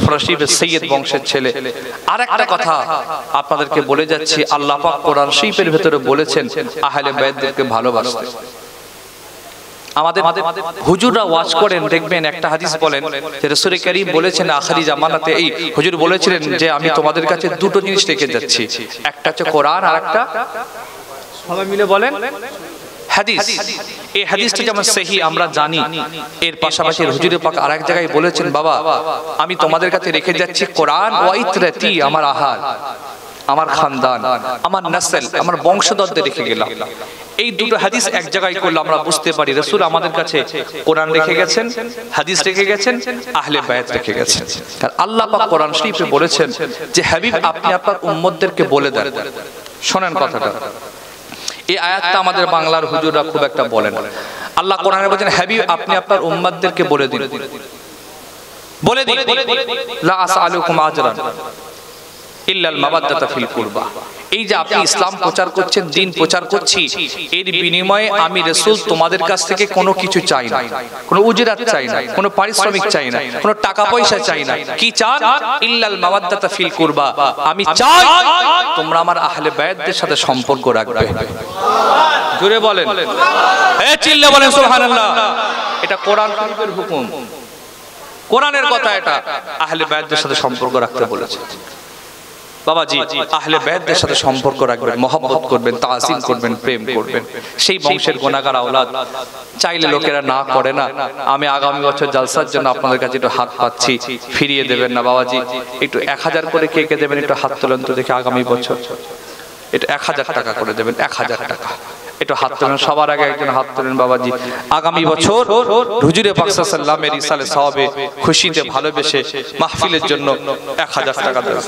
ফুরফুরা শরীফের সৈয়দ বংশের ছেলে। আরেকটা কথা আপনাদেরকে বলে যাচ্ছি, আল্লাহ পাক কোরআন শরীফের ভেতরে বলেছেন আহলে বাইতদেরকে ভালোবাসতে। আমাদের হুজুররা ওয়াজ করেন, দেখবেন একটা হাদিস বলেন যে রাসূল করিম বলেছেন আখিরি জামানাতে এই হুজুর বলেছিলেন যে আমি তোমাদের কাছে দুটো জিনিস রেখে যাচ্ছি, একটা হচ্ছে কোরআন আর একটা সবাই মিলে বলেন হাদিস। এই হাদিসটা যেমন সহি আমরা জানি, এর পাশাপাশি হুজুর পাক আরেক জায়গায় বলেছেন বাবা আমি তোমাদের কাছে রেখে যাচ্ছি কোরআন ওয়া ইতরাতি, আমার আহাল, আমার খানদান, আমার নসল, আমার বংশধরদের রেখে গেলাম। এই দুটো হাদিস এক জায়গায় করলে আমরা বুঝতে পারি রাসূল আমাদের কাছে কোরআন রেখে গেছেন, হাদিস রেখে গেছেন, আহলে বায়াত রেখে গেছেন। আর আল্লাহ পাক কোরআন শরীফে বলেছেন যে হাবিব আপনি আপনার উম্মতদেরকে বলে দেন। শোনেন কথাটা, এই আয়াতটা আমাদের বাংলার হুজুররা খুব একটা বলেন। আল্লাহ কোরআনে বলেন হাবিব আপনি আপনার উম্মতদেরকে বলে দিন, বলে দিন লা আসআলুকুম আজরান ইল্লাল মাওয়াদ্দাতা ফিল কুরবা। এই যে আপনি ইসলাম প্রচার করছেন, দিন প্রচার করছি, এর বিনিময়ে আমি রাসূল তোমাদের কাছ থেকে কোনো কিছু চাই না, কোনো উজরাত চাই না, কোনো পারিশ্রমিক চাই না, কোনো টাকা পয়সা চাই না। কি চান? ইল্লাল মাওয়াদ্দাতা ফিল কুরবা, আমি চাই তোমরা আমার আহলে বায়াতদের সাথে সম্পর্ক রাখবে। জোরে বলেন, এ চিল্লে বলেন সুবহানাল্লাহ। এটা কোরআন শরীফের হুকুম, কোরআনের কথা। এটা আহলে বায়াতদের সাথে সম্পর্ক রাখতে বলেছে। বাবাজি আহলে বায়াতদের সাথে সম্পর্ক রাখবেন, মহব্বত করবেন, তাজিম করবেন, প্রেম করবেন। সেই বংশের গুনাহগার আওলাদ চাইলে লোকেরা না করে না। আমি আগামী বছর জালসার জন্য আপনাদের কাছে একটু হাত পাচ্ছি, ফিরিয়ে দেবেন না বাবাজি? একটু 1000 করে কে কে দেবেন? একটু হাত তোলেন তো দেখি। আগামী বছর একটু 1000 টাকা করে দেবেন, 1000 টাকা। একটু হাত তোলেন, সবার আগে একজন হাত তোলেন বাবাজি। আগামী বছর হুজুরে পাক সাল্লাল্লাহু আলাইহি ওয়াসাল্লামের ইসালে সওয়াবে খুশিতে ভালোবেসে মাহফিলের জন্য 1000 টাকা দেবেন।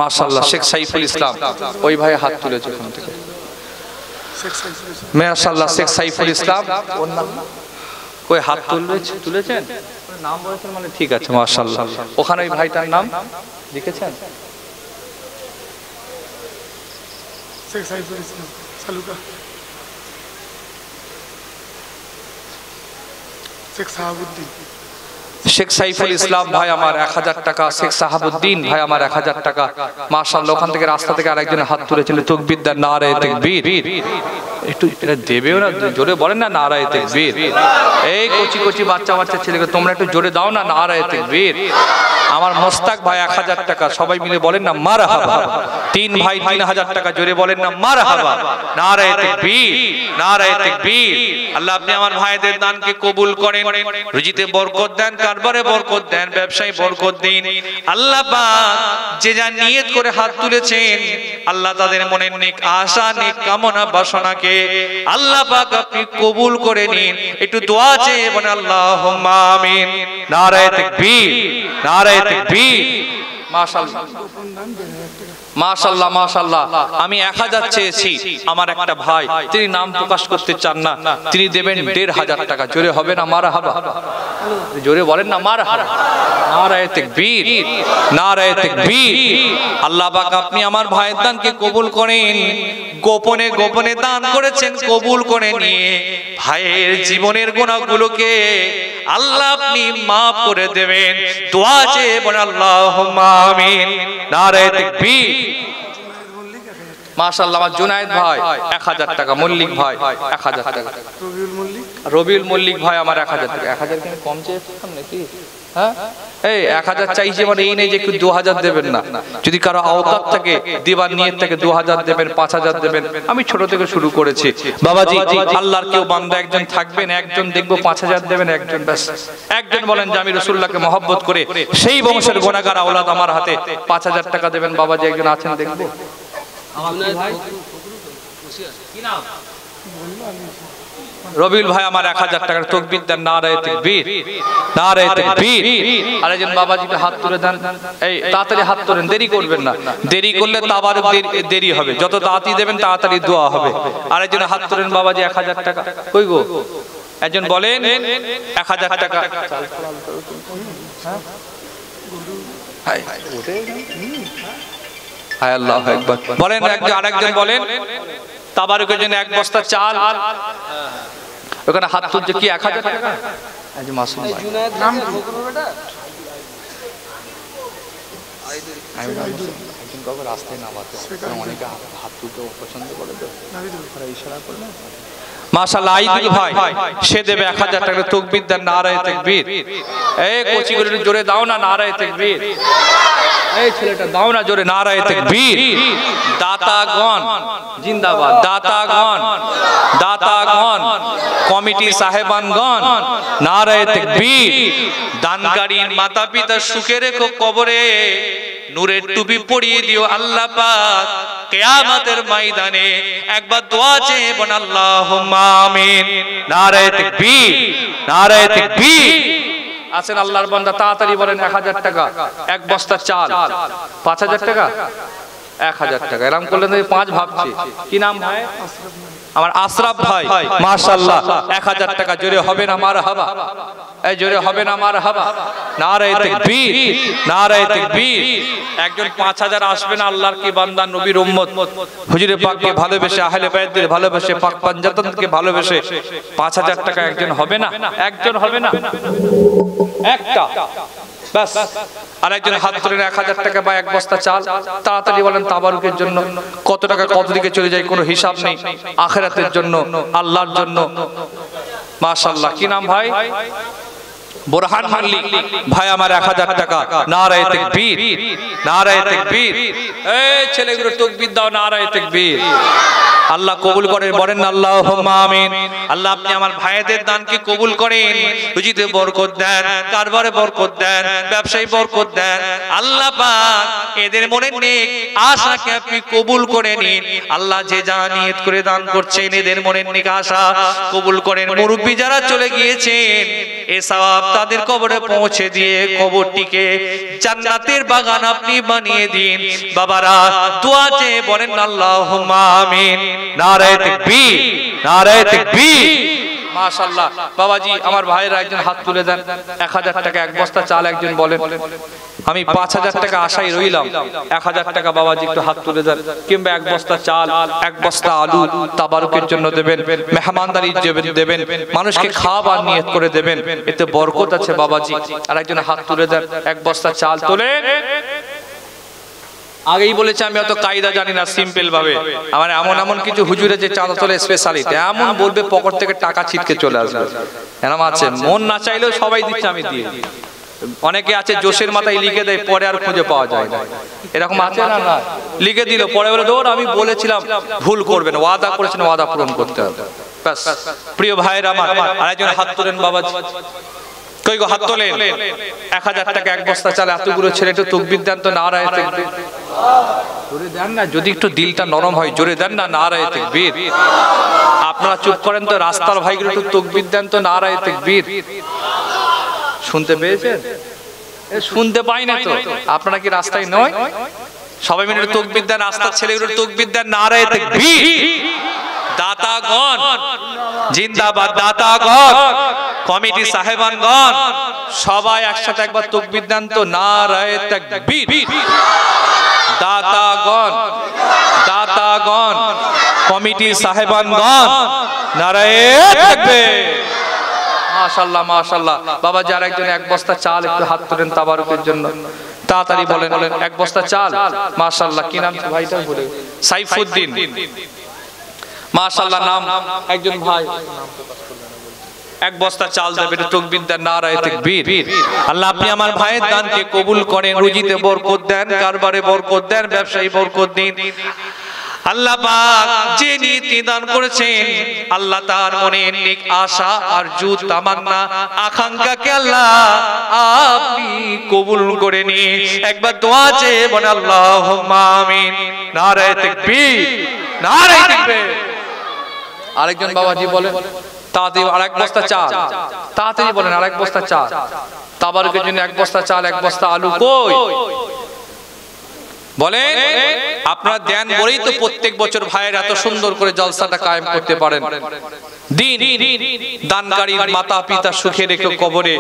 মাশাআল্লাহ, শেখ সাইফুল ইসলাম ওই ভাই হাত তুলেছে ওখান থেকে। মাশাআল্লাহ, শেখ সাইফুল ইসলাম কই হাত তুলেছেন? নাম বলেছেন মানে ঠিক আছে, মাশাআল্লাহ। ওখানে ওই ভাইটার নাম লিখেছেন? শেখ সাইফুল ইসলাম সালুকা, শেখ সাহাবুদ্দিন। শেখ সাইফুল ইসলাম ভাই আমার 1000 টাকা, শেখ সাহাবুদ্দিন ভাই আমার 1000 টাকা। মাশাআল্লাহ, ওখান থেকে রাস্তা থেকে আরেকজন হাত তুলেছিল, তাকবীর দেন, নারায়ে তাকবীর। একটু এটা দেবেও না, জোরে বলেন না নারায়ে তাকবীর। এই কচি কচি বাচ্চা বাচ্চা ছেলেকে তোমরা একটু জোরে দাও না নারায়ে তাকবীর। আমার মোস্তাক ভাই 1000 টাকা, সবাই মিলে বলেন না মারহাবা। 3 ভাই 3000 টাকা, জোরে বলেন না মারহাবা। নারায়ে তাকবীর, নারায়ে তাকবীর। আল্লাহ আপনি আমার ভাইদের দানকে কবুল করেন, রুজিতে বরকত দেন, কারবারে বরকত দেন, ব্যবসায় বরকত দিন। আল্লাহ পাক যে যা নিয়ত করে হাত তুলেছেন আল্লাহ তাদের মনের নেক আশা, নেক কামনা বাসনাকে আল্লাহ পাক আপনি কবুল করে নিন। একটু দোয়া চেয়ে বলেন আল্লাহুম্মা আমিন। নারায়ে তাকবীর, নারায়ে তাকবীর। মাশাআল্লাহ, মাশাআল্লাহ, মাশাআল্লাহ। আমি 1000 চেয়েছি, আমার একটা ভাই তিনি নাম প্রকাশ করতে চান না, তিনি দেবেন 1500 টাকা। জোরে হবে না মারহাবা? জোরে বলেন না মারহাবা। নারায়ে তাকবীর, নারায়ে তাকবীর। আল্লাহ পাক আপনি আমার ভাইয়ের দানকে কবুল করেন। গোপনে গোপনে দান করেছেন, কবুল করে নিয়ে ভাইয়ের জীবনের গুনাহগুলোকে আল্লাহ আপনি maaf করে দেবেন। দোয়া চেয়ে বলেন আল্লাহুম্মা আমিন। নারায়ে তাকবীর। মাশাআল্লাহ, আমার জুনায়েদ ভাই 1000 টাকা, মল্লিক ভাই 1000 টাকা, রবিউল মল্লিক ভাই আমার 1000 টাকা। 1000 কি কম চেয়েছিলাম নাকি? হ্যাঁ, এই 1000 চাইছে মানে এই নেই যে একটু 2000 দেবেন না। যদি কারো আওতাত থাকে, দিবার নিয়ত থেকে 2000 দেবেন, 5000 দেবেন। আমি ছোট থেকে শুরু করেছি বাবাজি। আল্লাহর কেউ বান্দা একজন থাকবেন, একজন দেখবো 5000 দেবেন, একজন ব্যাস একজন বলেন যে আমি রাসূলুল্লাহকে মহব্বত করে সেই বংশের গুনাহগার আওলাদ আমার হাতে 5000 টাকা দেবেন বাবাজি। একজন আছেন দেখবো? রবিউল ভাই আমার 1000 টাকার, তাকবীর দেন, নারায়ে তাকবীর, নারায়ে তাকবীর। আরেকজন বাবাজি হাত তুলে দেন। এই তাড়াতাড়ি হাত তোলেন, দেরি করবেন না, দেরি করলে তাবারক দেরি হবে। যত তাড়াতাড়ি দেবেন তাড়াতাড়ি দোয়া হবে। আরেকজন হাত তোলেন বাবাজি 1000 টাকা। কই গো? একজন বলেন 1000 টাকা। হায় আল্লাহু আকবার বলেন। আরেকজন বলেন তাবারকের জন্য 1 বস্তা চাল। ওখানে হাত তুলছে কি 1000 টাকা? আজ মাসুম ভাই নাম কি? একজন কাউকে রাস্তায় নামাতে অনেকে হাত তুলতে পছন্দ করে তো ইশারা করলে মাশাআল্লাহ আইদুল ভাই সে দেবে 1000 টাকা তাকবীর দেন নারায়ে তাকবীর এই কোচিগুলো জোরে দাও না নারায়ে তাকবীর এই ছেলেটা দাও না জোরে নারায়ে তাকবীর দাতাগণ জিন্দাবাদ দাতাগণ দাতাগণ কমিটি সাহেবানগণ নারায়ে তাকবীর দানকারীর মাতা পিতা সুখে রেখো কবরে নূরের টুপি পরিয়ে দিও আল্লাহ পাক কিয়ামতের ময়দানে একবার দোয়া চেয়ে বল আল্লাহুম্মা আমিন নারায়ে তাকবীর নারায়ে তাকবীর আছেন আল্লাহর বান্দা তাড়াতাড়ি বলেন 1000 টাকা এক বস্তা চাল 5000 টাকা 1000 টাকা এরকম করলেন 5 ভাবছি কি নাম ভাই আমার আশরাফ ভাই মাশাআল্লাহ 1000 টাকা জোরে হবে না মারহাবা এই জোরে হবে না মারহাবা নারায়ে তাকবীর নারায়ে তাকবীর একজন 5000 আসবে না আল্লাহর কি বান্দা নবীর উম্মত হুজুরে পাককে ভালোবেসে আহলে বাইতদের ভালোবেসে পাক পাঞ্জাতনকে ভালোবেসে 5000 টাকা একজন হবে না একজন হবে না একটা বাস আরেকজন হাত তুলে 1000 টাকা বা এক বস্তা চাল তাড়াতাড়ি বলেন তাবারুকের জন্য কত টাকা কত দিকে চলে যায় কোনো হিসাব নেই আখিরাতের জন্য আল্লাহর জন্য মাশাআল্লাহ কি নাম ভাই বুরহান মাল্লিক ভাই আমার 1000 টাকা নারায়ে তাকবীর নারায়ে তাকবীর এই ছেলেগুলো তাকবীর দাও নারায়ে তাকবীর আল্লাহ কবুল করেন বলেন আল্লাহুম্মা আমিন আল্লাহ আপনি আমার ভাইদের দানকে কবুল করেন রুজিতে বরকত দেন কারবারে বরকত দেন ব্যবসায় বরকত দেন আল্লাহ পাক এদের মনের নেক আশাকে আপনি কবুল করে নিন আল্লাহ যে যা নিয়ত করে দান করছেন এদের মনের নেক আশা কবুল করেন মুরব্বি যারা চলে গিয়েছেন এই সওয়াব তাদের কবরে পৌঁছে দিয়ে কবরটিকে জান্নাতের বাগান আপনি বানিয়ে দিন বাবারা দোয়া চেয়ে বলেন আল্লাহুম্মা আমিন নারায়ে তাকবীর নারায়ে তাকবীর মাশাআল্লাহ বাবাজি আমার ভাইরা একজন হাত তুলে দেন 1000 টাকা এক বস্তা চাল একজন বলেন আমি 5000 টাকা আশায় রইলাম 1000 টাকা বাবাজি একটু হাত তুলে দেন কিংবা এক বস্তা চাল এক বস্তা আলু তাবারুকের জন্য দেবেন মেহমানদারি দেবেন মানুষকে খাবার নিয়ত করে দেবেন এতে বরকত আছে বাবাজি আর একজন হাত তুলে দেন এক বস্তা চাল তোলেন আগেই বলেছি আমি অত কায়দা জানি না সিম্পল ভাবে আমার এমন এমন কিছু হুজুরে যে চাঁদা তোলে স্পেশালিটি এমন বলবে পকেট থেকে টাকা ছিটকে চলে আসবে এরকম আছে মন না চাইলেও সবাই দিচ্ছে আমি দিয়ে অনেকে আছে জোশের মাথায় লিখে দেয় পরে আর খুঁজে পাওয়া যায় না এরকম আছে না না লিখে দিল পরে বলে দৌড় আমি বলেছিলাম ভুল করবেন ওয়াদা করেছেন ওয়াদা পূরণ করতে হবে ব্যাস প্রিয় ভাইরা আমার আরেকজন হাত তোলেন বাবাজি কই গো হাত তোলেন 1000 টাকা এক বস্তা চাল এতগুলো ছেলে একটু তাকবীর দেন তো নারায়ে তাকবীর জোরে দেন না যদি একটু দিলটা নরম হয় জোরে দেন না নারায়ে তাকবীর আপনারা চুপ করেন তো রাস্তার ভাইগুলো একটু তাকবীর দেন তো নারায়ে তাকবীর শুনতে পেয়েছেন শুনতে পাই না তো আপনারা কি রাস্তায় নয় সবাই মিলে তাকবীর দেন রাস্তার ছেলেগুলো তাকবীর দেন নারায়ে তাকবীর দাতাগণ জিন্দাবাদ দাতাগণ কমিটি সাহেবানগণ সবাই একসাথে একবার তাকবীর দেন তো নারায়ে তাকবীর দাতাগণ দাতাগণ কমিটি সাহেবানগণ নারায়ে তাকবীর মাশাআল্লাহ মাশাআল্লাহ বাবা যারা একজন এক বস্তা চাল একটু হাত তোলেন তাবারুকের জন্য তাড়াতাড়ি বলেন এক বস্তা চাল মাশাআল্লাহ কি নাম ভাইটা বলে সাইফুদ্দিন মাশাআল্লাহ নাম একজন ভাই এক বস্তা চাল দেবে তাকবীর দেন নারায়ে তাকবীর আল্লাহ আপনি আমার ভাইয়ের দানকে কবুল করেন রুজিতে বরকত দেন কারবারে বরকত দেন ব্যবসায় বরকত দিন আল্লাহ পাক যে নীতি দান করেছেন আল্লাহ তার মনে নেক আশা আরজু তামান্না আকাঙ্ক্ষাকে আল্লাহ আপনি কবুল করে নিন একবার দোয়া চেয়ে বলেন আল্লাহুম্মা আমিন নারায়ে তাকবীর নারায়ে তাকবীর আরেকজন বাবাজি বলেন তাড়াতাড়ি আরেক বস্তা চাল তাড়াতাড়ি বলেন আরেক বস্তা চাল তাবারুকের জন্য এক বস্তা চাল এক বস্তা আলু কই বলেন আপনারা দেন বলেই তো প্রত্যেক বছর ভাইয়ের এত সুন্দর করে জলসাটা কায়েম করতে পারেন। দিন দানকারীর মাতা পিতা সুখে রেখে কবরে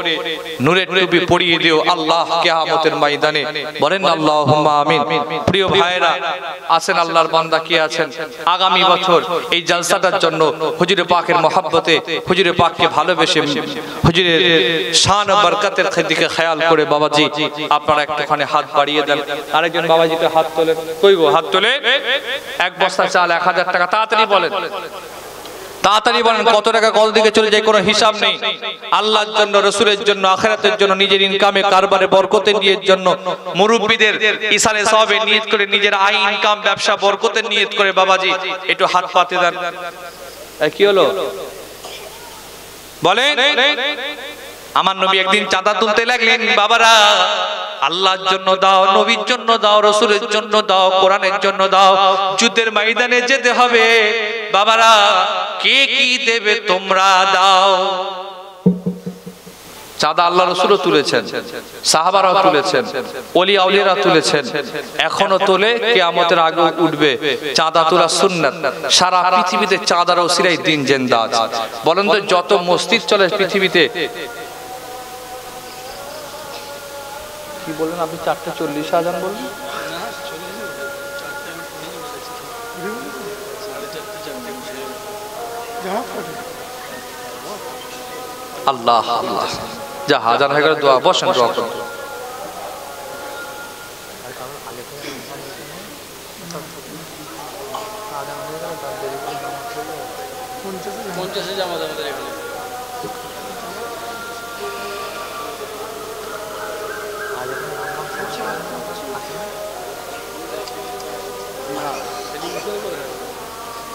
নূরের টুপি পরিয়ে দিও আল্লাহ কিয়ামতের ময়দানে। বলেন আল্লাহুম্মা আমিন। প্রিয় ভাইয়েরা আছেন, আল্লাহর বান্দা কি আছেন, আগামী বছর এই জলসাটার জন্য হুজুরে পাকের মহব্বতে, হুজুরে পাককে ভালোবেসে, হুজুরের শান ও বরকতের দিকে খেয়াল করে বাবাজি আপনারা একটুখানি হাত বাড়িয়ে দেন। আরেকজন বাবাজি তো হাত তোলেন, কই গো হাত তোলে। এক বস্তা চাল 1000 টাকা, তাড়াতাড়ি বলেন, তাড়াতাড়ি বলেন কত টাকা কল দিকে চলে যায় কোনো হিসাব নেই। আল্লাহর জন্য, রাসূলের জন্য, আখিরাতের জন্য, নিজের ইনকামে কারবারে বরকতের নিয়ত জন্য, মুরব্বিদের ইসালে সওয়াবে নিয়ত করে, নিজের আয় ইনকাম ব্যবসা বরকতের নিয়ত করে বাবাজি একটু হাত পাতে দেন। কি হলো বলেন। আমার নবী একদিন চাঁদা তুলতে লাগলেন, বাবারা আল্লাহর জন্য দাও, নবীর জন্য দাও, রাসূলের জন্য দাও, কোরআনের জন্য দাও, যুদ্ধের ময়দানে যেতে হবে, বাবারা কে কি দেবে তোমরা দাও। চাঁদা আল্লাহ রাসূলও তুলেছেন, সাহাবারাও তুলেছেন, ওলি আউলিয়ারা তুলেছেন, এখনো তোলে, কিয়ামতের আগে উঠবে। চাঁদা তোলা সুন্নাত। সারা পৃথিবীতে চাঁদার ওসিলায় দিন জিন্দা আছে। বলেন তো যত মসজিদ চলে পৃথিবীতে, কি বলেন আপনি 4:40 আজান বললেন, আল্লাহ আল্লাহ, যা আজান হয়ে গেল, দোয়া বসেন, দোয়া করুন।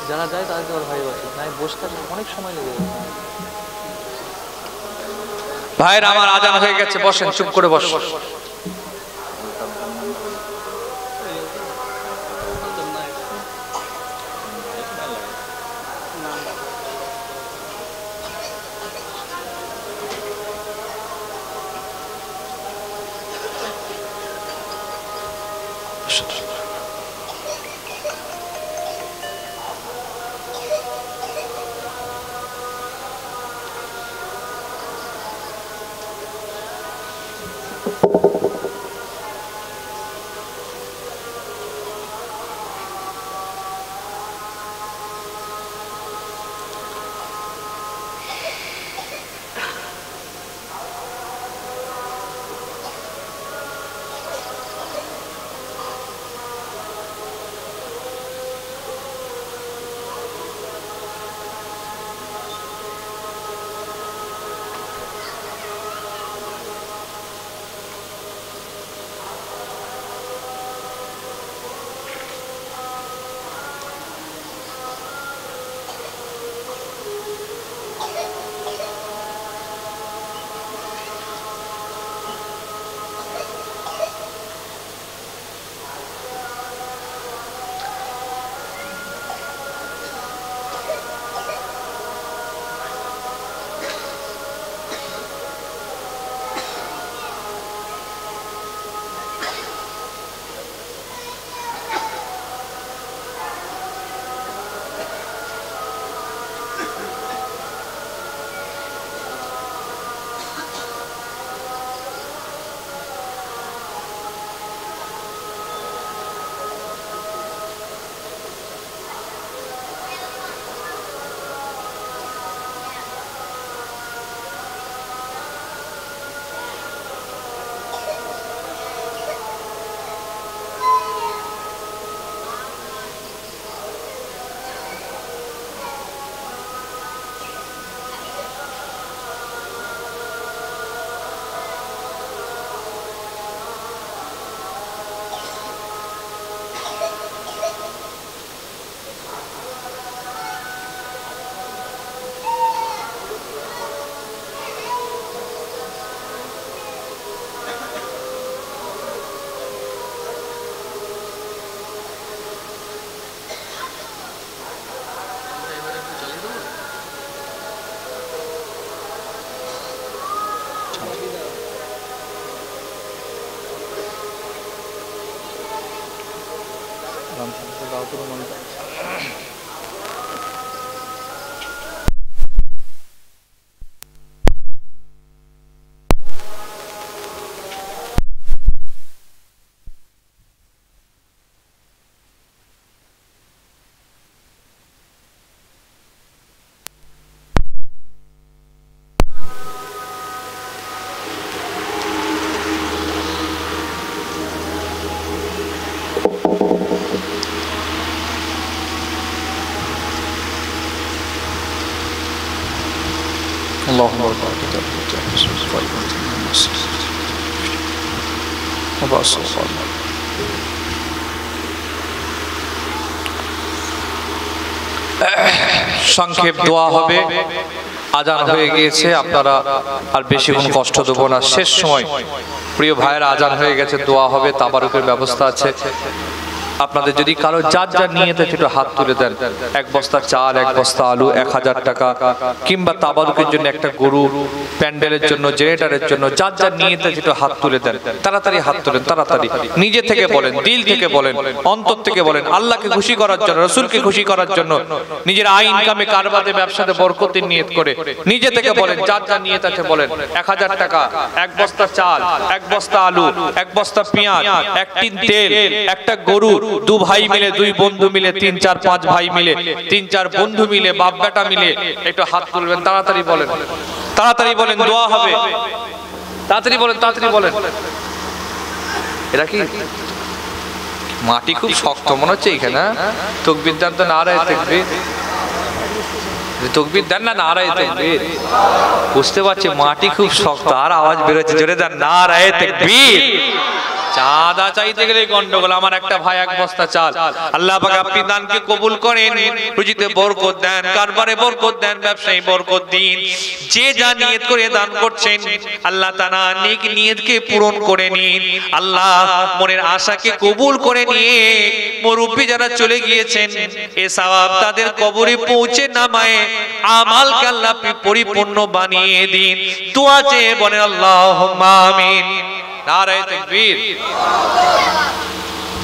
যারা যায় তাদেরকে আর ভাই বসে নাই, বসে থাকলে অনেক সময় লেগে যাবে। ভাইরা আমার আজান হয়ে গেছে, বসেন, চুপ করে বসেন। اللهم بارك সংক্ষেপ দোয়া হবে, আজান হয়ে গিয়েছে, আপনারা আর বেশিক্ষণ কষ্ট দেবো না। শেষ সময় প্রিয় ভাইয়েরা, আজান হয়ে গেছে, দোয়া হবে, তাবারুকের ব্যবস্থা আছে। আপনাদের যদি কারো যার যার নিয়েতে একটু হাত তুলে দেন, এক বস্তা চাল, এক বস্তা আলু, 1000 টাকা, কিংবা তাবারুকের জন্য একটা গরু, প্যান্ডেলের জন্য, জেনারেটরের জন্য, যার যার নিয়েতে একটু হাত তুলে দেন। তাড়াতাড়ি হাত তুলেন, তাড়াতাড়ি। নিজে থেকে বলেন, দিল থেকে বলেন, অন্তর থেকে বলেন, আল্লাহকে খুশি করার জন্য, রসুলকে খুশি করার জন্য, নিজের আয় ইনকামে, কারবারে, ব্যবসাতে বরকতের নিয়ত করে নিজে থেকে বলেন, যার যার নিয়ত আছে বলেন। 1000 টাকা, এক বস্তা চাল, এক বস্তা আলু, এক বস্তা পেঁয়াজ, এক টিন তেল, একটা গরু, 2 ভাই মিলে, 2 বন্ধু মিলে, 3 4 5 ভাই মিলে, 3 4 বন্ধু মিলে, বাপ বেটা মিলে একটু হাত তুলবেন। তাড়াতাড়ি বলেন, তাড়াতাড়ি বলেন, দোয়া হবে। তাড়াতাড়ি বলেন, তাড়াতাড়ি বলেন। এটা কি মাটি খুব শক্ত মনে হচ্ছে এখানে? তাকবীর দেন তো, নারায়ে তাকবীর। তাকবীর দেন না, নারায়ে তাকবীর। বুঝতে পারছি মাটি খুব শক্ত, আর আওয়াজ বেরোচ্ছে, জোরে দেন নারায়ে তাকবীর। চাঁদা চাইতে গেলে গন্ডগোল। আমার একটা ভাই এক বস্তা চাল, আল্লাহ পাক আপনি দানকে কবুল করেন, রুজিতে বরকত দেন, কারবারে বরকত দেন, ব্যবসায় বরকত দিন। যে যা নিয়ত করে দান করছেন, আল্লাহ তাআলা নেক নিয়তকে পূরণ করে নিন। আল্লাহ মনের আশাকে কবুল করে নিয়ে মুরব্বি যারা চলে গিয়েছেন, এ সওয়াব তাদের কবরে পৌঁছে নামায়ে আমালকে আল্লাহ আপনি পরিপূর্ণ বানিয়ে দিন। দোয়া চেয়ে বলেন আল্লাহুম্মা আমিন। নারায়ে তাকবীর।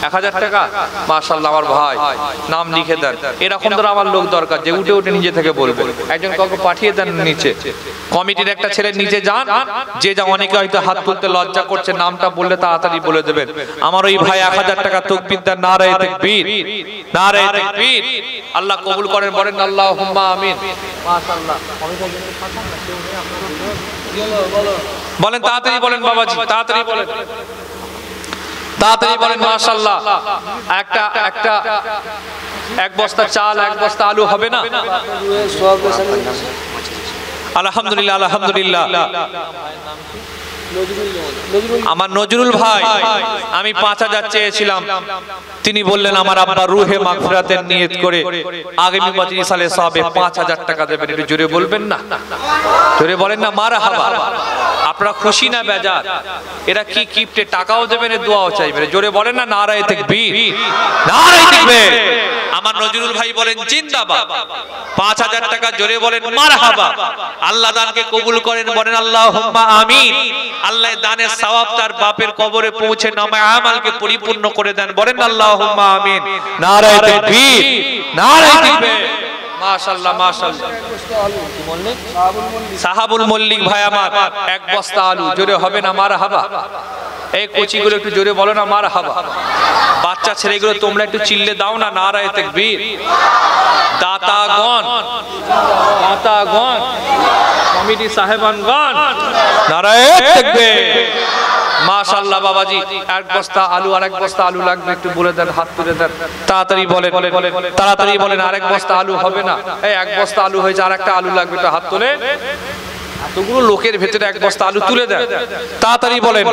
1000 টাকা, মাশাআল্লাহ। আমার ভাই নাম লিখে দেন। এরকম ধর আমার লোক দরকার যে উঠে উঠে নিজে থেকে বলবে। একজন কাউকে পাঠিয়ে দেন নিচে, কমিটির একটা ছেলে নিচে যান, যে যা অনেকে হয়তো হাত তুলতে লজ্জা করছে, নামটা বললে তাড়াতাড়ি বলে দেবেন। আমার ওই ভাই 1000 টাকা তাকবীর দেন। নারায়ে তাকবীর, নারায়ে তাকবীর। আল্লাহ কবুল করেন, বলেন আল্লাহুম্মা আমিন। মাশাআল্লাহ। বলেন, তাড়াতাড়ি বলেন বাবাজি, তাড়াতাড়ি বলেন, তাড়াতাড়ি বলেন। মাশাআল্লাহ। একটা এক বস্তা চাল, এক বস্তা আলু হবে না? আলহামদুলিল্লাহ, আলহামদুলিল্লাহ। আমার নজরুল ভাই, আমি 5000 চেয়েছিলাম, তিনি বললেন আমার আব্বা রুহে মাগফিরাতের নিয়ত করে আগামী বছর ইসালে সওয়াবে 5000 টাকা দেবেন। একটু জোরে বলবেন না? জোরে বলেন না মারহাবা। আপনারা খুশি না বেজার? এরা কি গিফটে টাকাও দেবেন, দোয়াও চাইবেন। জোরে বলেন না নারায়ে তাকবীর, নারায়ে তাকবীর। আমার নজরুল ভাই বলেন জিন্দাবাদ। 5000 টাকা, জোরে বলেন মারহাবা। আল্লাহ দানকে কবুল করেন, বলেন আল্লাহুম্মা আমিন। আল্লাহ দানের সওয়াব তার বাপের কবরে পৌঁছে নামায়ে আমালকে পরিপূর্ণ করে দেন, বলেন আল্লাহুম্মা আমিন। নারায়ে তাকবীর, নারায়ে তাকবীর। মাশাআল্লাহ, মাশাআল্লাহ। সাহাবুল মল্লিক ভাই আমার এক বস্তা আলু, জোরে হবে না মারহাবা? এই কোচিগুলো একটু জোরে বলো না মারহাবা। বাচ্চা ছেলেগুলো তোমরা একটু চিল্লে দাও না নারায়ে তাকবীর। দাতাগণ, দাতাগণ, কমিটি সাহেবানগণ, নারায়ে তাকবীর। মাশাআল্লাহ বাবাজি। এক বস্তা আলু, আর এক বস্তা আলু লাগবে, একটু বলে দেন, হাত তুলে দেন। তাড়াতাড়ি বলেন, তাড়াতাড়ি বলেন। আরেক বস্তা আলু হবে না? এই এক বস্তা আলু হয়েছে, আর একটা আলু লাগবে, একটু হাত তুলে। এতগুলো লোকের ভেতরে এক বস্তা আলু তুলে দেন, তাড়াতাড়ি বলেন।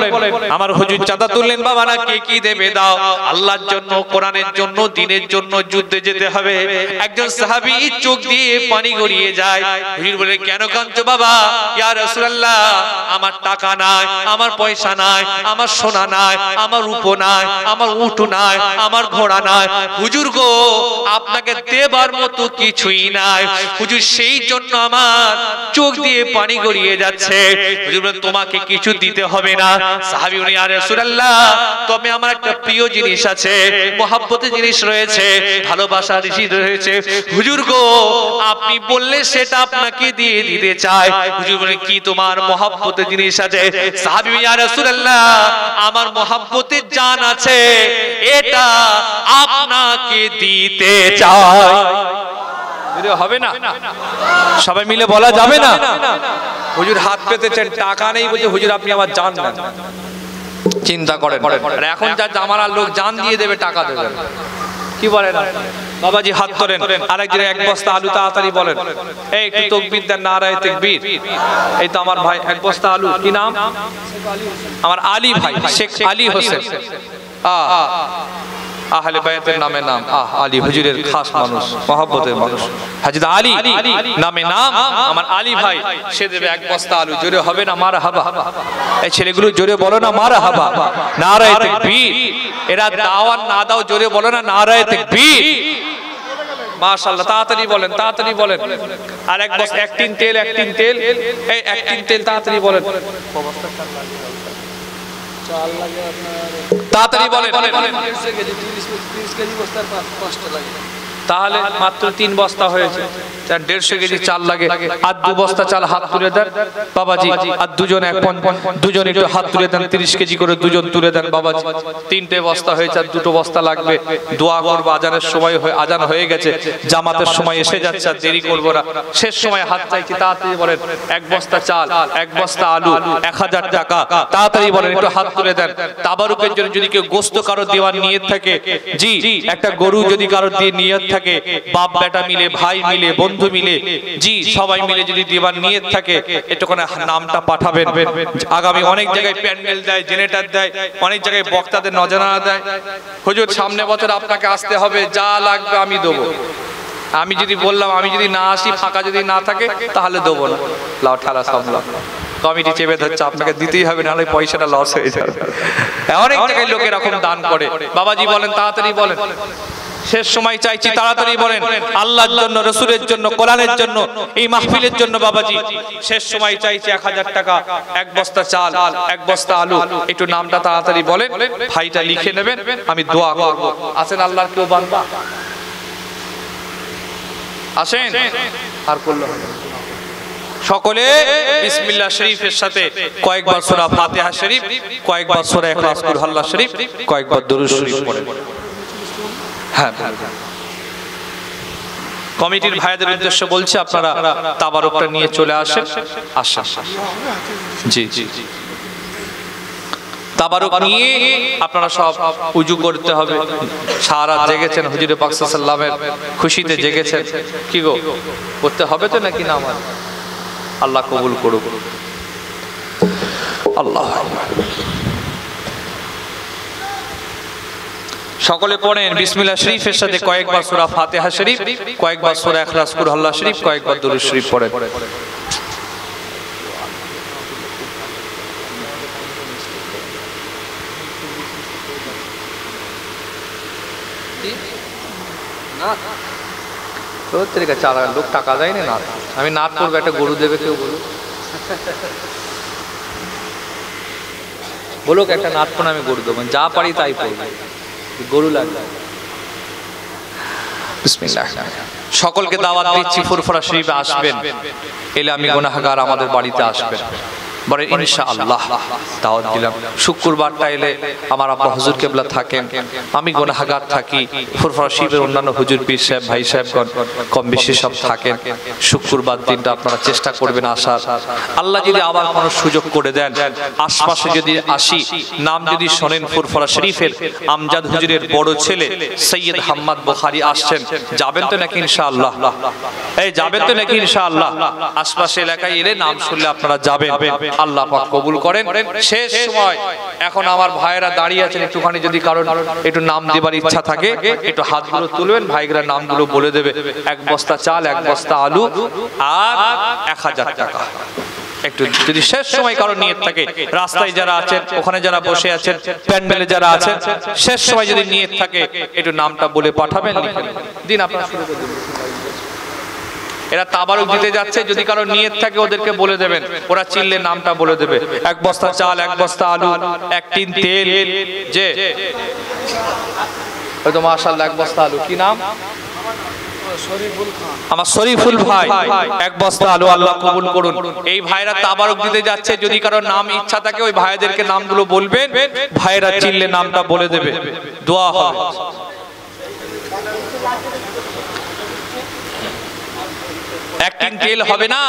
আমার হুজুর চাঁদা তুললেন, বাবা না কে কি দেবে দাও। আল্লাহর জন্য, কোরআনের জন্য, দ্বীনের জন্য যুদ্ধে যেতে হবে। একজন সাহাবী চোখ দিয়ে পানি গড়িয়ে যায়। হুজুর বলে কেন কাঁদছো বাবা? ইয়া রাসূলুল্লাহ, আমার টাকা নাই, আমার পয়সা নাই, আমার সোনা নাই, আমার রূপো নাই, আমার উট নাই, আমার ঘোড়া নাই। হুজুর গো, আপনাকে দেবার মতো কিছুই নাই। হুজুর সেই জন্য আমার চোখ দিয়ে পানি গড়িয়ে যাচ্ছে। হুজুর বলেন তোমাকে কিছু দিতে হবে না। সাহাবী বলেন ইয়া রাসূলুল্লাহ তবে আমার একটা প্রিয় জিনিস আছে, মহব্বতের জিনিস রয়েছে, ভালোবাসার জিনিস রয়েছে। হুজুর গো আপনি বললে সেটা আপনাকে দিয়ে দিতে চাই। হুজুর বলেন কি তোমার মহব্বতের জিনিস আছে? সাহাবী বলেন ইয়া রাসূলুল্লাহ আমার মহব্বতের জান আছে, এটা আপনাকে দিতে চাই। হবে না? সবাই মিলে বলা যাবে না? হুজুর হাত পেতেছেন, টাকা নেই বলছে হুজুর আপনি আমার জান নেন। চিন্তা করেন, আর এখন যা জামানার লোক জান দিয়ে দেবে টাকা দেবে কি বলেন? বাবাজি হাত তোলেন, আরেকজন এক বস্তা আলু তাড়াতাড়ি বলেন। এই একটু তাকবীর দেন, নারায়ে তাকবীর। এই তো আমার ভাই এক বস্তা আলু, কি নাম? আমার আলী ভাই, শেখ আলী হোসেন। আহলে বায়াতের নামে নাম, আলী হুজুরের খাস মানুষ, মহব্বতের মানুষ, হাজরত আলী নামে নাম আমার আলী ভাই। সে দেবে এক বস্তা আলু। জোরে হবে না মারহাবা? এই ছেলেগুলো জোরে বলো না মারহাবা, নারায়ে তাকবীর। এরা দাওয়াত না দাও জোরে বলো না নারায়ে তাকবীর। মাশাআল্লাহ, তাড়াতাড়ি বলেন, তাড়াতাড়ি বলেন। আর এক বস্তা, এক টিন তেল, এক টিন তেল, এই এক টিন তেল তাড়াতাড়ি বলেন। তাড়াতাড়ি বলেন। তাহলে মাত্র 3 বস্তা হয়েছে, 150 কেজি চাল লাগে। আর 2 বস্তা চাল হাত তুলে দেন বাবাজি। আর দুজন দুজন একটু হাত তুলে দেন, 30 কেজি করে দুজন তুলে দেন বাবাজি। 3টে বস্তা হয়েছে, আর 2টো বস্তা লাগবে। দোয়া করবো, আজানের সময় আজান হয়ে গেছে, জামাতের সময় এসে যাচ্ছে, আর দেরি করবো না। শেষ সময় হাত চাইছি, তাড়াতাড়ি বলেন। 1 বস্তা চাল, 1 বস্তা আলু, 1000 টাকা, তাড়াতাড়ি বলেন, একটু হাত তুলে দেন। তাবারুকের জন্য যদি কেউ গোশত কারো দেওয়ার নিয়ত থাকে, জি একটা গরু যদি কারো দিয়ে নিয়ত থাকে, বাপ বেটা মিলে, ভাই মিলে, বন্ধু মিলে, জি সবাই মিলে যদি দেওয়ার নিয়ত থাকে, একটুখানি নামটা পাঠাবেন। আগামী অনেক জায়গায় প্যান্ডেল দেয়, জেনারেটর দেয়, অনেক জায়গায় বক্তাদের নজরানা দেয়। হুজুর সামনে বছর আপনাকে আসতে হবে, যা লাগবে আমি দেবো। আমি যদি বললাম, আমি যদি না আসি, ফাঁকা যদি না থাকে, তাহলে দেবো না। লাও ঠালা সামলা কমিটি চেপে ধরছে, আপনাকে দিতেই হবে, নাহলে পয়সাটা লস হয়ে যাবে। অনেক জায়গায় লোক এরকম দান করে। বাবাজি বলেন, তাড়াতাড়ি বলেন। শেষ সময় চাইছি, তাড়াতাড়ি বলেন। আল্লাহর জন্য, রাসূলের জন্য, কোরআনের জন্য, এই মাহফিলের জন্য বাবাজি শেষ সময় চাইছি 1000 টাকা, 1 বস্তা চাল, 1 বস্তা আলু। একটু নামটা তাড়াতাড়ি বলেন, ভাইটা লিখে নেবেন, আমি দোয়া করব। আছেন আল্লাহর কেউ বান্দা? আসেন, আর করলো সকলে বিসমিল্লাহ শরীফের সাথে কয়েকবার সূরা ফাতিহা শরীফ, কয়েকবার সূরা ইখলাস, কুল আল্লাহ শরীফ, কয়েকবার দরুদ শরীফ পড়েন। হ্যাঁ, কমিটির ভাইদের উদ্দেশ্যে বলছি, আপনারা তাবারুকটা নিয়ে চলে আসেন। জি জি, তাবারুক নিয়ে আপনারা সব উজু করতে হবে। সারা জেগেছেন, হুজুর পাক সাল্লাল্লাহু আলাইহি ওয়াসাল্লামের খুশিতে জেগেছেন। কি গো, করতে হবে তো নাকি না? আমার আল্লাহ কবুল করুক। আল্লাহ সকলে পড়েন বিসমিল্লাহ শরীফের সাথে কয়েকবার সূরা ফাতিহা শরীফ, কয়েকবার সূরা ইখলাস, কুল আল্লাহ শরীফ, কয়েকবার দরুদ শরীফ পড়েন। লোক টাকা দেয় না, আমি নাত করবো, একটা গরু দেবে কেউ বলুক, বলুক একটা নাত করে আমি গরু দেবো, যা পারি তাই করবো, গরু লাগবে। বিসমিল্লাহ। সকলকে দাওয়াত দিচ্ছি ফুরফুরা শরীফে আসবেন, এলে আমি গুনাহগার, আমাদের বাড়িতে আসবেন। বলে ইনশাআল্লাহ দাওয়াত দিলাম। শুক্রবারটা এলে আমার আব্বা হুজুর কেবলা থাকেন, আমি গুনাহগার থাকি, ফুরফুরা শরীফের অন্যান্য হুজুর পীর সাহেব, ভাই সাহেবগণ কম বেশি সব থাকেন। শুক্রবার দিনটা আপনারা চেষ্টা করবেন আসার। আল্লাহ যদি আবার কোনো সুযোগ করে দেন, আশপাশে যদি আসি, নাম যদি শোনেন, ফুরফুরা শরীফের আমজাদ হুজুরের বড় ছেলে সৈয়দ হাম্মাদ বুখারী আসছেন, যাবেন তো নাকি ইনশাআল্লাহ? এই যাবেন তো নাকি ইনশাআল্লাহ? আশপাশে এলাকায় এলে নাম শুনলে আপনারা যাবেন, আল্লাহ পাক কবুল করেন। শেষ সময় এখন আমার ভাইয়েরা দাঁড়িয়ে আছেন, একটুখানি যদি কারণ একটু নাম দেবার ইচ্ছা থাকে, একটু হাতগুলো তুলবেন, ভাইরা নামগুলো বলে দেবে। 1 বস্তা চাল, 1 বস্তা আলু, আর 1000 টাকা। একটু যদি শেষ সময় কারো নিয়ত থাকে, রাস্তায় যারা আছেন, ওখানে যারা বসে আছেন, প্যান্ডেলে যারা আছেন, শেষ সময় যদি নিয়ত থাকে, একটু নামটা বলে পাঠাবেন, লিখে দিন। আপনারা শুরু করে দিন। এরা তাবারুক দিতে যাচ্ছে, যদি কারো নিয়ত থাকে ওদেরকে বলে দেবেন, ওরা চিনলে নামটা বলে দেবে। এক বস্তা চাল, এক বস্তা আলু, এক টিন তেল, যে হয়তো মাশাআল্লাহ এক বস্তা আলু, কি নাম? আমার শরীফুল ভাই, এক বস্তা আলু আল্লাহ কবুল করুন। এই ভাইরা তাবারুক দিতে যাচ্ছে, যদি কারো নাম ইচ্ছা থাকে ওই ভাইদেরকে নামগুলো বলবেন, ভাইরা চিনলে নামটা বলে দেবে, দোয়া হবে। এক টিন তেল হবে না?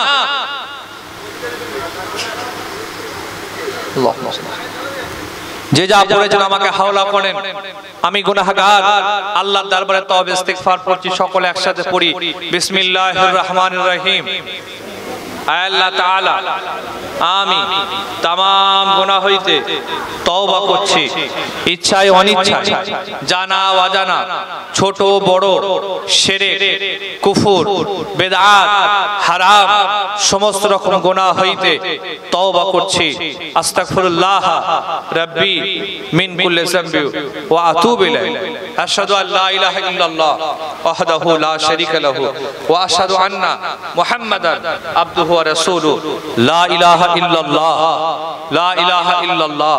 যে যা পড়েছেন আমাকে হাওলা করেন, আমি গুনাহগার, আল্লাহর দরবারে তওবা ইস্তিগফার করছি, সকলে একসাথে পড়ি। বিসমিল্লাহির রহমানির রহিম। আল্লাহ তাআলা, আমি तमाम গুনাহ হইতে তওবা করছি, ইচ্ছায় অনিচ্ছায়, জানা অজানা, ছোট বড়, শিরক, কুফর, বিদআত, হারাম, সমস্ত রকম গুনাহ হইতে তওবা করছি। আস্তাগফিরুল্লাহ রাব্বি মিন কুল্লি যামবি ওয়া আতুবু ইলাইহি। আশহাদু আল লা ইলাহা ইল্লাল্লাহ ওয়াহদাহু লা শারীকা লাহু ওয়া আশহাদু আন্না মুহাম্মাদান আবদুহু ওয়া রাসূলুহু। লা ইলাহা ইল্লাল্লাহ, লা ইলাহা ইল্লাল্লাহ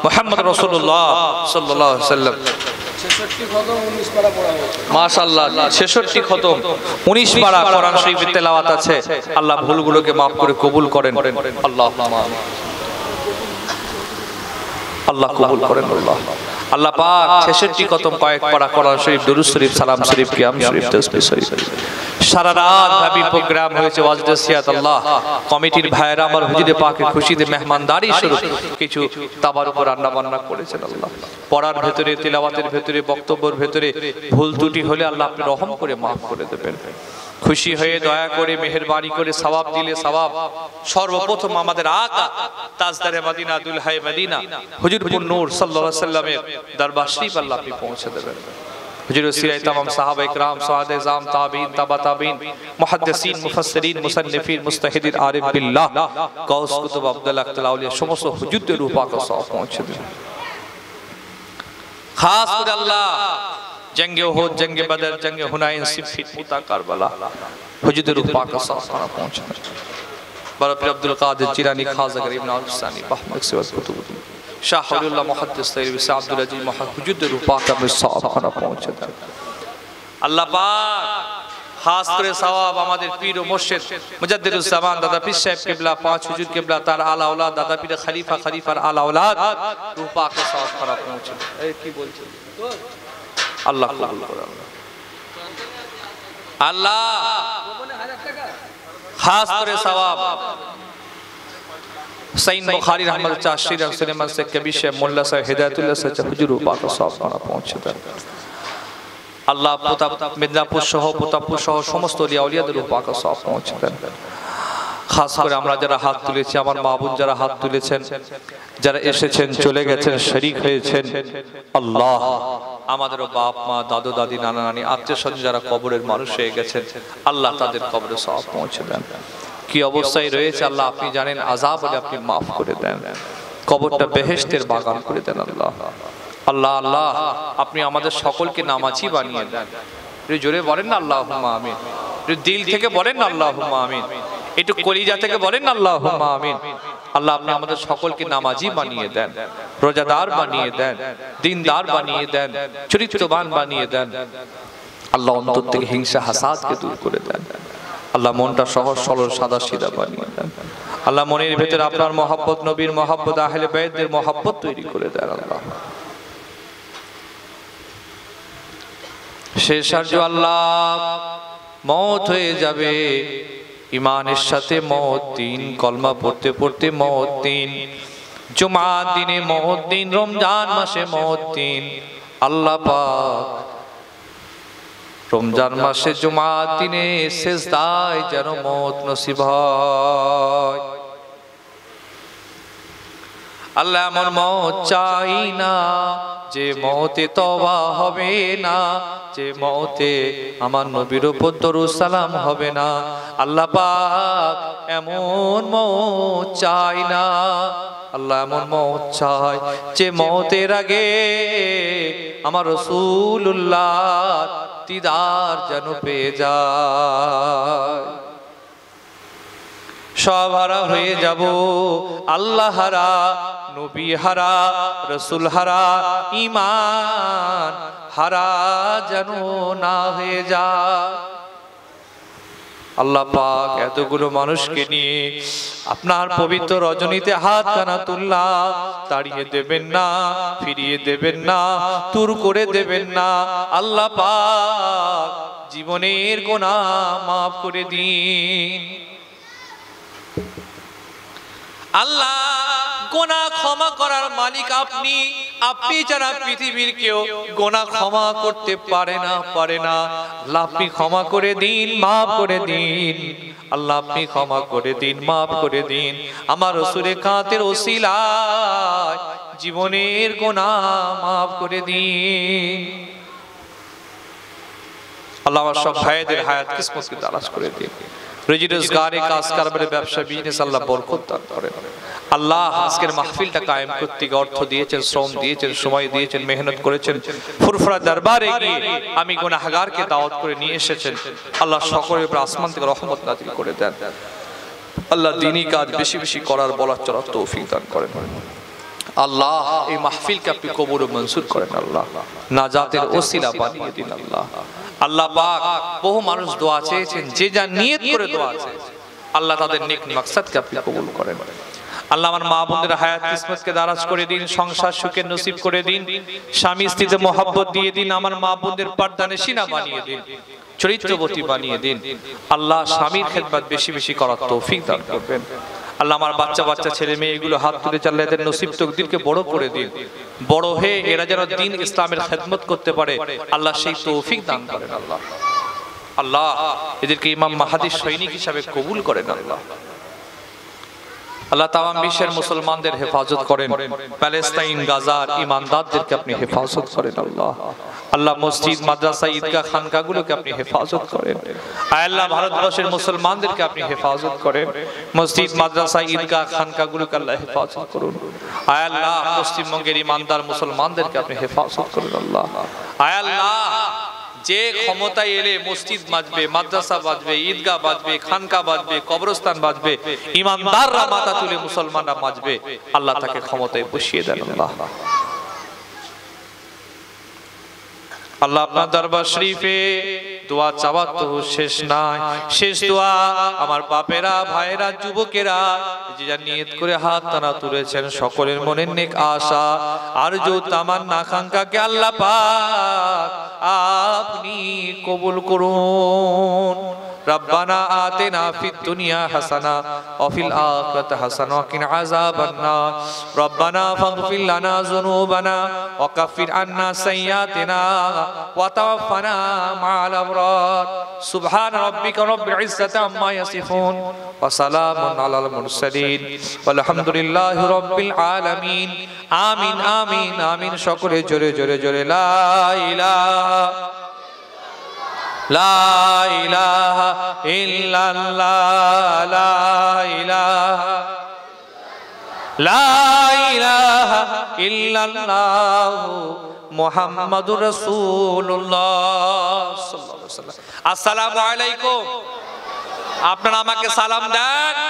মুহাম্মাদুর রাসূলুল্লাহ সাল্লাল্লাহু আলাইহি ওয়াসাল্লাম। 66 খতম 19 পারা পড়া হয়েছে মাশাআল্লাহ, 66 খতম 19 পারা কোরআন শরীফের তেলাওয়াত আছে। আল্লাহ ভুলগুলোকে maaf করে কবুল করেন। আল্লাহুম্মা আমিন। আল্লাহ কবুল করেন। আল্লাহ পাক 66 খতম কয়েক পারা কোরআন শরীফ, দুরূদ শরীফ, সালাম শরীফ, কিয়াম শরীফ, তাসবিহ শরীফ, সারা রাত ভাবি প্রোগ্রাম হয়েছে ওয়াজ নসিহত। আল্লাহ কমিটির ভাইরা আমার হুজুরে পাকের খুশিতে মেহমানদারি স্বরূপ কিছু তাবারুক রান্না বান্না করেছেন। আল্লাহ পড়ার ভেতরে, তিলাওয়াতের ভেতরে, বক্তব্যের ভেতরে ভুল ত্রুটি হলে আল্লাহ আপনি রহম করে maaf করে দেবেন। খুশি হয়ে দয়া করে মেহেরবানি করে সওয়াব দিলে সওয়াব সর্বপ্রথম আমাদের আকা তাজদারে মদিনা, দুলহায়ে মদিনা, হুজুরপুর নূর সাল্লাল্লাহু আলাইহি ওয়াসাল্লামের দরবার শরীফ আল্লাহ আপনি পৌঁছে দেবেন। হুজুর সিরায় तमाम সাহাবা ইকরাম, সাহাবায়ে জাম, তাবিঈন, তাবা তাবিঈন, মুহাদ্দিসিন, মুফাসসিরিন, মুসান্নিফিন, মুস্তাহিদিন, আরিফ বিল্লাহ, গাউস, কুতুব, আব্দুল্লাহ, আউলিয়া, সমস্ত হুজুরদের রূহ পাক সওয়াব পৌঁছে দেবেন। খাস করে আল্লাহ জঙ্গে উহুদ, জঙ্গে বদর, জঙ্গে হুনাইন, সিফিন, মুতা, কারবালা, হুজুরদের রূহ পাক সওয়াব পৌঁছে দেবেন। বড় পীর আব্দুল কাদের জিলানী, খাজা গরিব নওয়াজ সানি, বাহমাক সিওয়াত কুতুব, শাহ ওলিউল্লাহ মুহাদ্দিস তৈয়ব শাহ আব্দুল আজিজ হুজুরদের রূহ পাক আপনি সওয়াব পৌঁছে দেন। আল্লাহ পাক খাস করে সওয়াব আমাদের পীর ও মুর্শিদ মুজাদ্দিদুজ জামান দাদা পীর সাহেব কিবলা, পাঁচ হুজুর কিবলা, তার আলা আওলাদ, দাদা পীর খলিফা, খলিফার আলা আওলাদ, রূহ পাক সওয়াব পৌঁছে দেন। এই কি বলছেন? আল্লাহ কবুল করুন। আল্লাহ খাস করে সওয়াব सईद बुखारी रहमत चाशी सुलेमान से कबीर शेख मोल्ला साहब हिदायतुल्लाह से हुजूर पाक साहब खाना पहुंचे देन। আল্লাহ মেদিনীপুর সহ প্রতাপপুর সহ সমস্ত ওলিয়া ওলিয়াদের রূহ পাক সাহেব পৌঁছে দেন। খাস করে আমরা যারা হাত তুলেছি, আমার মা বোন যারা হাত তুলেছেন, যারা এসেছেন, চলে গেছেন, শরীক হয়েছেন, আল্লাহ আমাদের বাপ মা, দাদু দাদি, নানা নানি, আত্মীয় স্বজন যারা কবরের মানুষ হয়ে গেছেন, আল্লাহ তাদের কবরে সওয়াব পৌঁছে দেন। কি অবস্থায় রয়েছে আল্লাহ আপনি জানেন, আযাব হলে আপনি maaf করে দেন, কবরটা বেহেশতের বাগান করে দেন। আল্লাহ আল্লাহ আল্লাহ আপনি আমাদের সকলকে নামাজি বানিয়ে দেন। জোরে বলেন না আল্লাহুম্মা আমিন, দিল থেকে বলেন না আল্লাহুম্মা আমিন, একটু কলিজা থেকে বলেন না আল্লাহুম্মা আমিন। আল্লাহ আপনি আমাদের সকলকে নামাজি বানিয়ে দেন, রোজাদার বানিয়ে দেন, দিনদার বানিয়ে দেন, চরিত্রবান বানিয়ে দেন। আল্লাহ অন্তর থেকে হিংসা হাসাদকে দূর করে দেন। আল্লাহ মনটা সহজ সরল সাদা সিধা বানিয়ে দেন। আল্লাহ মনের ভেতরে আপনার মহব্বত, নবীর মহব্বত, আহলে বাইতের মহব্বত তৈরি করে দেন। আল্লাহ শেষ আরজু আল্লাহ মওত হয়ে যাবে, ইমানের সাথে মওত দিন, কলমা পড়তে পড়তে মওত দিন, জুমার দিনে মওত দিন, রমজান মাসে মওত দিন। আল্লাহ পাক রমজান মাসে জুমার দিনে সেজদায় যেন মওত নসিব হয়। আল্লাহ এমন মওত চাই না যে মওতে তওবা হবে না, যে মওতে আমার নবীর উপর দরুদ সালাম হবে না। আল্লাহ পাক এমন মওত চাই না, আল্লাহ এমন মওত চাই যে মওতের আগে আমার রাসূলুল্লাহ দিদার যেন পেয়ে যায়। সব হারা হয়ে যাব। আল্লাহ হারা, নবী হারা, রসুল হারা, ঈমান হারা যেন না হয়ে যায়। আল্লাহ পাক এতগুলো মানুষকে নিয়ে আপনার পবিত্র রজনীতে হাত কানা তুল্লা তাড়িয়ে দেবেন না, ফিরিয়ে দেবেন না, দূর করে দেবেন না। আল্লাহ পাক জীবনের গুনাহ মাফ করে দিন। আল্লাহ গুনাহ ক্ষমা করার মালিক আপনি। আপনি যারা পৃথিবীর কেউ গুনাহ ক্ষমা করতে পারে না। আল্লাহ আপনি ক্ষমা করে দিন, মাফ করে দিন। আল্লাহ আপনি ক্ষমা করে দিন, মাফ করে দিন। আমার রাসূলের কাঁতের ওসিলায় জীবনের গুনাহ মাফ করে দিন। আল্লাহ আমার সব ভাইদের হায়াত কিসমতকে তালাশ করে দিন। রুজি রোজগারে, কাজ কারবারে, ব্যবসা, বিজনেস আল্লাহ বরকত দান করেন। আল্লাহ আজকের মাহফিলটা কায়েম করতে অর্থ দিয়েছেন, শ্রম দিয়েছেন, সময় দিয়েছেন, মেহনত করেছেন। ফুরফুরা দরবারে গিয়ে আমি গুনাহগারকে দাওয়াত করে নিয়ে এসেছেন। আল্লাহ সকলের উপর আসমান থেকে রহমত নাযিল করে দেন। আল্লাহ দ্বীনি কাজ বেশি বেশি করার, বলার, চলার তৌফিক দান করেন। আল্লাহ এই মাহফিলকে আপনি কবুল ও মনসুর করেন। আল্লাহ নাজাতের ওসিলা বানিয়ে দিন। আল্লাহ আল্লাহ পাক বহু মানুষ দোয়া চেয়েছেন, যে যা নিয়ত করে দোয়া চেয়েছেন, আল্লাহ তাদের নেক মাকসাদকে আপনি কবুল করেন। আল্লাহ আমার মা বোনদের হায়াত কিসমতকে দারাজ করে দিন, সংসার সুখে নসিব করে দিন, স্বামী স্ত্রীতে মহব্বত দিয়ে দিন, আমার মা বোনদের পর্দানে সিনা বানিয়ে দিন, চরিত্রবতী বানিয়ে দিন। আল্লাহ স্বামীর খেদমত বেশি বেশি করার তৌফিক দান করবেন। আল্লাহ আমার বাচ্চা বাচ্চা ছেলে মেয়ে এগুলো হাত তুলে চাল্লা এদের নসিব তকদিরকে বড় করে দিন। বড় হয়ে এরা যেন দ্বীন ইসলামের খেদমত করতে পারে, আল্লাহ সেই তৌফিক দান করেন। আল্লাহ আল্লাহ এদেরকে ইমাম মাহাদির সৈনিক হিসাবে কবুল করেন। আল্লাহ আল্লাহ তামাম বিশ্বের মুসলমানদের হেফাজত করেন। প্যালেস্তাইন, গাজার ইমানদারদেরকে আপনি হেফাজত করেন। আল্লাহ আল্লাহ মসজিদ, মাদ্রাসা, ঈদগাহ, খানকাগুলোকে আপনি হেফাজত করেন। আয় আল্লাহ ভারতবর্ষের মুসলমানদেরকে আপনি হেফাজত করেন। মসজিদ, মাদ্রাসা, ঈদগাহ, খানকাগুলোকে আল্লাহ হেফাজত করুন। আয় আল্লাহ পশ্চিমবঙ্গের ইমানদার মুসলমানদেরকে আপনি হেফাজত করুন। আল্লাহ আয় আল্লাহ যে ক্ষমতায় এলে মসজিদ বাঁচবে, মাদ্রাসা বাঁচবে, ঈদগাহ বাঁচবে, খানকা বাঁচবে, কবরস্থান বাঁচবে, ইমানদাররা মাথা তুলে মুসলমানরা বাঁচবে, আল্লাহ তাকে ক্ষমতায় বসিয়ে দেন। আল্লাহ আল্লাহ আপনার দরবার শরীফে দোয়া চাওয়ার তো শেষ নাই। শেষ দোয়া আমার বাপেরা, ভাইয়েরা, যুবকেরা যে যা নিয়ত করে হাত তারা তুলেছেন, সকলের মনের নেক আশা আরজু তামান্না আকাঙ্ক্ষাকে আল্লাহ পাক আপনি কবুল করুন। রব্বানা আতিনা ফিদ দুনিয়া হাসানা ওয়া ফিল আখিরাতি হাসানা ওয়া কিনা আযাবান নার। রব্বানা ফাগফির লানা যুনুবানা ওয়া কাফির আন্না সাইয়্যাতিনা ওয়া তাওফানা মা'আল আবরার। সুবহান রাব্বিকা রাব্বিল ইজ্জাতি আম্মা ইয়াসিফুন ওয়া সালামুন আলাল মুরসালিন ওয়ালহামদুলিল্লাহি রাব্বিল আলামিন। আমিন আমিন আমিন। সকলে জোরে জোরে জোরে লা ইলাহা লা ইলাহা ইল্লাল্লাহ, লা ইলাহা লা ইলাহা ইল্লাল্লাহ মুহাম্মাদুর রাসূলুল্লাহ সাল্লাল্লাহু আলাইহি ওয়াসাল্লাম। আসসালামু আলাইকুম। আপনারা আমাকে সালাম দেন।